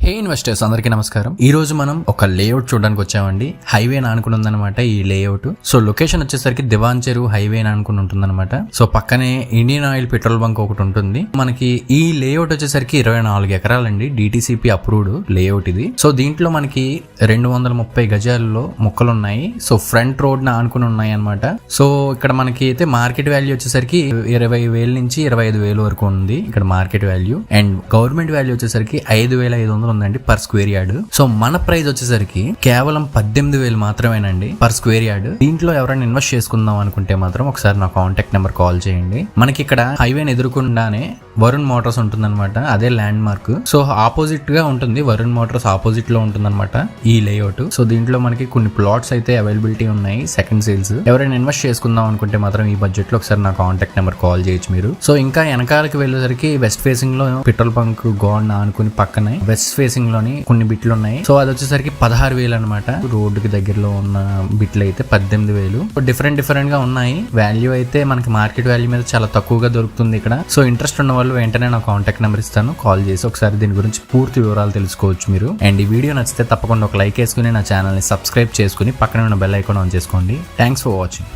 హే investors అందరికీ నమస్కారం. ఈ రోజు మనం ఒక లేఅవుట్ చూడడానికి వచ్చామండి. హైవే ఆనుకుని ఉందన్నమాట ఈ లేఅవుట్. సో లొకేషన్ వచ్చేసరికి దివాన్ చెరువు హైవే ఆనుకుని ఉంటుందన్నమాట. సో పక్కనే ఇండియన్ ఆయిల్ పెట్రోల్ బంక్ ఒకటి ఉంటుంది. మనకి ఈ లేఅవుట్ వచ్చేసరికి 24 ఎకరాలండి. డిటిసిపి అప్రూవ్డ్ లేఅవుట్ ఇది. సో దీంట్లో మనకి 230 గజాల్లో మొక్కలు ఉన్నాయి. సో ఫ్రంట్ రోడ్ న ఆనుకుని ఉన్నాయి అనమాట. సో ఇక్కడ మనకి అయితే మార్కెట్ వాల్యూ వచ్చేసరికి 20,000 నుంచి 25,000 వరకు ఉంది ఇక్కడ market value. And government value వచ్చేసరికి 5,500 ఉందండి పర్ స్క్వేర్ యార్డ్. సో మన ప్రైస్ వచ్చేసరికి కేవలం 18,000 మాత్రమేనండి పర్ స్క్వేర్ యార్డ్. దీంట్లో ఎవరైనా ఇన్వెస్ట్ చేసుకుందాం అనుకుంటే మాత్రం ఒకసారి నా కాంటాక్ట్ నెంబర్ కాల్ చేయండి. మనకి ఇక్కడ హైవేని ఎదురుకుండానే వరుణ్ మోటార్స్ ఉంటుందన్నమాట. అదే ల్యాండ్ మార్క్. సో ఆపోజిట్ గా ఉంటుంది, వరుణ్ మోటార్స్ ఆపోజిట్ లో ఉంటుందన్నమాట ఈ లేఅవుట్. సో దీంట్లో మనకి కొన్ని ప్లాట్స్ అయితే అవైలబిలిటీ ఉన్నాయి, సెకండ్ సేల్స్. ఎవరైనా ఇన్వెస్ట్ చేసుకుందాం అనుకుంటే మాత్రం ఈ బడ్జెట్ లో ఒకసారి నా కాంటాక్ట్ నెంబర్ కాల్ చేయొచ్చు మీరు. సో ఇంకా వెనకాలకి వెళ్ళేసరికి వెస్ట్ ఫేసింగ్ లో పెట్రోల్ బంక్ గోడ ఆనుకుని పక్కనే వెస్ట్ ఫేసింగ్ లోని కొన్ని బిట్లు ఉన్నాయి. సో అది వచ్చేసరికి 16,000 అనమాట. రోడ్డుకి దగ్గరలో ఉన్న బిట్లు అయితే 18,000. డిఫరెంట్ గా ఉన్నాయి. వాల్యూ అయితే మనకి మార్కెట్ వాల్యూ మీద చాలా తక్కువగా దొరుకుతుంది ఇక్కడ. సో ఇంట్రెస్ట్ ఉన్న వాళ్ళు వెంటనే నా కాంటాక్ట్ నెంబర్ ఇస్తాను, కాల్ చేసి ఒకసారి దీని గురించి పూర్తి వివరాలు తెలుసుకోవచ్చు మీరు. అండ్ ఈ వీడియో నచ్చితే తప్పకుండా ఒక లైక్ వేసుకుని నా ఛానల్ ని సబ్స్క్రైబ్ చేసుకుని పక్కనే ఉన్న బెల్ ఐకాన్ ఆన్ చేసుకోండి. Thanks for watching.